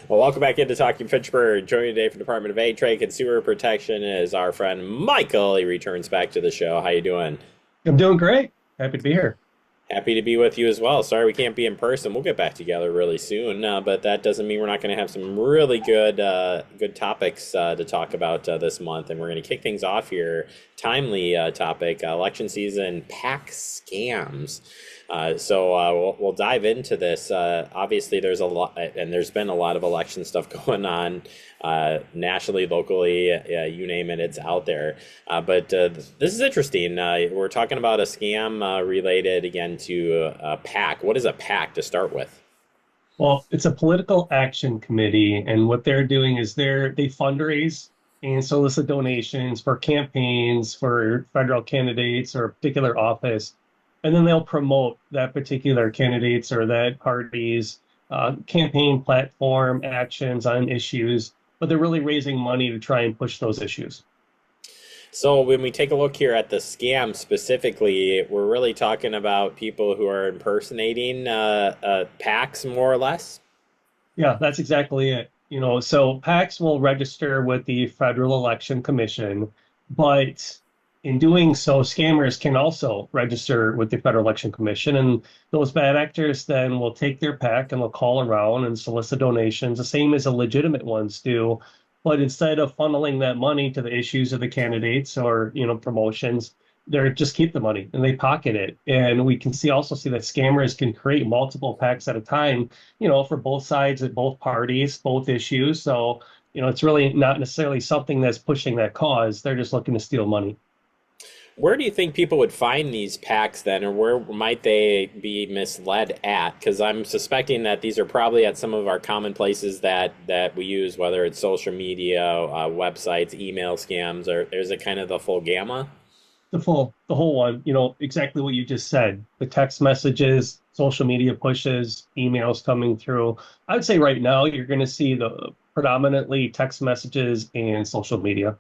Well, welcome back into Talking Fitchburg. Joining today from Department of Ag Trade Consumer Protection is our friend Michael. He returns back to the show. How you doing? I'm doing great. Happy to be here. Happy to be with you as well. Sorry we can't be in person. We'll get back together really soon, but that doesn't mean we're not going to have some really good topics to talk about this month. And we're going to kick things off here. Timely topic: election season PAC scams. We'll dive into this. Obviously, there's a lot, and there's been a lot of election stuff going on nationally, locally, you name it, it's out there. But this is interesting. We're talking about a scam related again to a PAC. What is a PAC to start with? Well, it's a political action committee, and what they're doing is they fundraise and solicit donations for campaigns for federal candidates or a particular office, and then they'll promote that particular candidates or that party's campaign platform actions on issues, but they're really raising money to try and push those issues. So when we take a look here at the scam specifically, we're really talking about people who are impersonating PACs more or less. Yeah, that's exactly it. So PACs will register with the Federal Election Commission, but in doing so, scammers can also register with the Federal Election Commission, and those bad actors then will take their PAC and they'll call around and solicit donations, the same as the legitimate ones do. But instead of funneling that money to the issues of the candidates or, promotions, they're just keep the money and they pocket it. And we can see that scammers can create multiple PACs at a time, for both sides at both parties, both issues. So, it's really not necessarily something that's pushing that cause. They're just looking to steal money. Where do you think people would find these packs then, or where might they be misled at? Because I'm suspecting that these are probably at some of our common places that we use, whether it's social media, websites, email scams, or is it kind of the full gamma? The whole one, exactly what you just said. The text messages, social media pushes, emails coming through. I would say right now you're going to see the predominantly text messages and social media.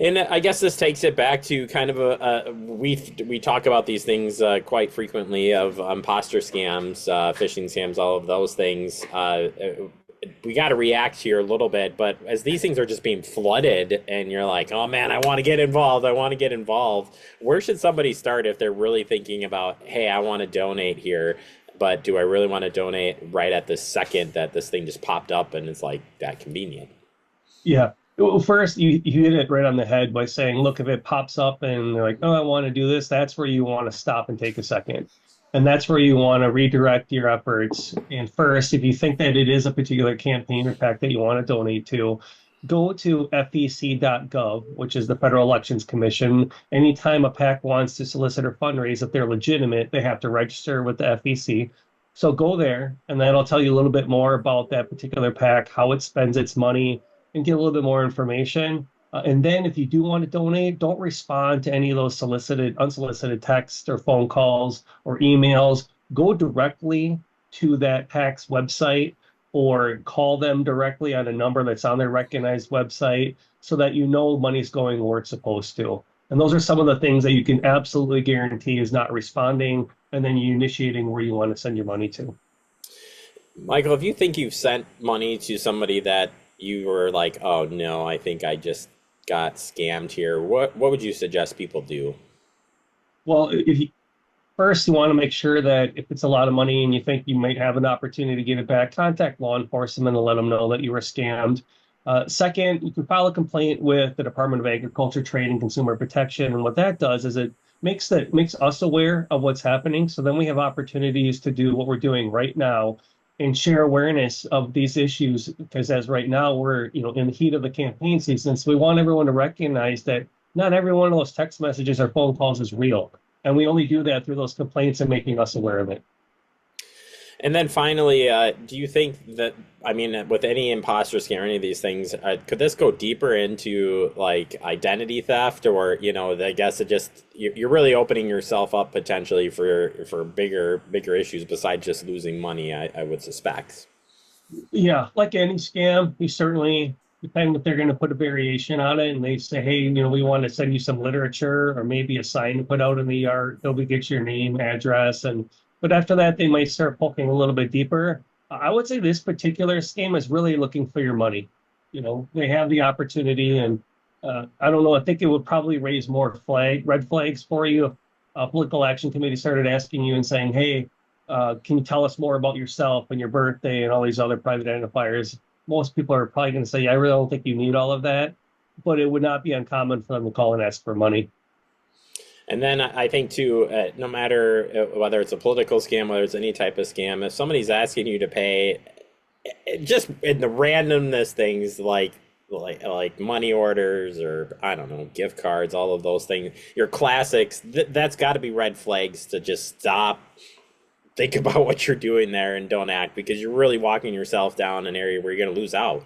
And I guess this takes it back to kind of we talk about these things quite frequently of imposter scams, phishing scams, all of those things. We got to react here a little bit, but as these things are just being flooded, and you're like, oh man, I want to get involved. I want to get involved. Where should somebody start if they're really thinking about, hey, I want to donate here, but do I really want to donate right at the second that this thing just popped up and it's like that convenient? Yeah. Well, first, you hit it right on the head by saying, look, if it pops up and they're like, oh, I want to do this, that's where you want to stop and take a second. And that's where you want to redirect your efforts. And first, if you think that it is a particular campaign or PAC that you want to donate to, go to fec.gov, which is the Federal Elections Commission. Anytime a PAC wants to solicit or fundraise, if they're legitimate, they have to register with the FEC. So go there, and that'll tell you a little bit more about that particular PAC, how it spends its money, and get a little bit more information. And then if you do want to donate, don't respond to any of those unsolicited texts or phone calls or emails. Go directly to that PAC's website or call them directly on a number that's on their recognized website so that you know money's going where it's supposed to. And those are some of the things that you can absolutely guarantee is not responding and then you initiating where you want to send your money to. Michael, if you think you've sent money to somebody that you were like, oh no, I think I just got scammed here, what would you suggest people do? Well, if you, first you want to make sure that if it's a lot of money and you think you might have an opportunity to get it back, contact law enforcement and let them know that you were scammed. Second, you can file a complaint with the Department of Agriculture, Trade, and Consumer Protection. And what that does is it makes us aware of what's happening. So then we have opportunities to do what we're doing right now and share awareness of these issues. Because as right now we're in the heat of the campaign season, so we want everyone to recognize that not every one of those text messages or phone calls is real. And we only do that through those complaints and making us aware of it. And then finally, do you think that, I mean, with any imposter scam or any of these things, could this go deeper into like identity theft, or, I guess it just, you're really opening yourself up potentially for bigger issues besides just losing money, I would suspect. Yeah, like any scam, we certainly, depending if they're going to put a variation on it and they say, hey, we want to send you some literature or maybe a sign to put out in the yard, they'll get your name, address, but after that, they might start poking a little bit deeper. I would say this particular scam is really looking for your money. They have the opportunity, and I don't know. I think it would probably raise more red flags for you if a political action committee started asking you and saying, "Hey, can you tell us more about yourself and your birthday and all these other private identifiers?" Most people are probably going to say, "Yeah, I really don't think you need all of that," but it would not be uncommon for them to call and ask for money. And then I think too, no matter whether it's a political scam, whether it's any type of scam, if somebody's asking you to pay, just in the randomness things like money orders or I don't know gift cards, all of those things, your classics, that's got to be red flags to just stop, think about what you're doing there, and don't act because you're really walking yourself down an area where you're going to lose out.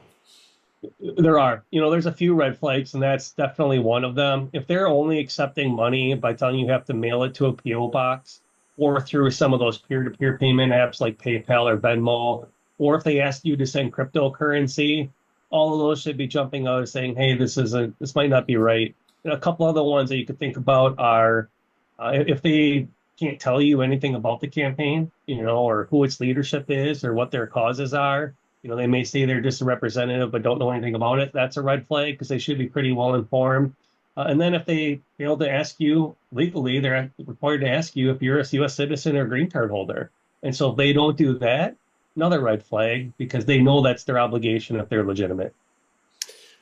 There's a few red flags, and that's definitely one of them. If they're only accepting money by telling you have to mail it to a PO box or through some of those peer-to-peer payment apps like PayPal or Venmo, or if they ask you to send cryptocurrency, all of those should be jumping out and saying, "Hey, this might not be right." And a couple other ones that you could think about are if they can't tell you anything about the campaign, or who its leadership is or what their causes are. They may say they're just a representative but don't know anything about it. That's a red flag because they should be pretty well informed. And then if they fail to ask you legally, they're required to ask you if you're a U.S. citizen or green card holder. And so if they don't do that, another red flag because they know that's their obligation if they're legitimate.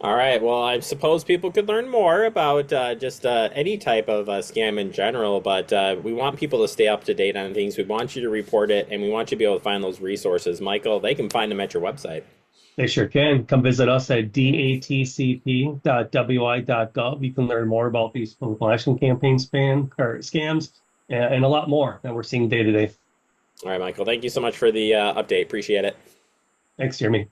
All right. Well, I suppose people could learn more about just any type of scam in general, but we want people to stay up to date on things. We want you to report it, and we want you to be able to find those resources. Michael, they can find them at your website. They sure can. Come visit us at datcp.wi.gov. You can learn more about these political action campaign scams and a lot more that we're seeing day to day. All right, Michael. Thank you so much for the update. Appreciate it. Thanks, Jeremy.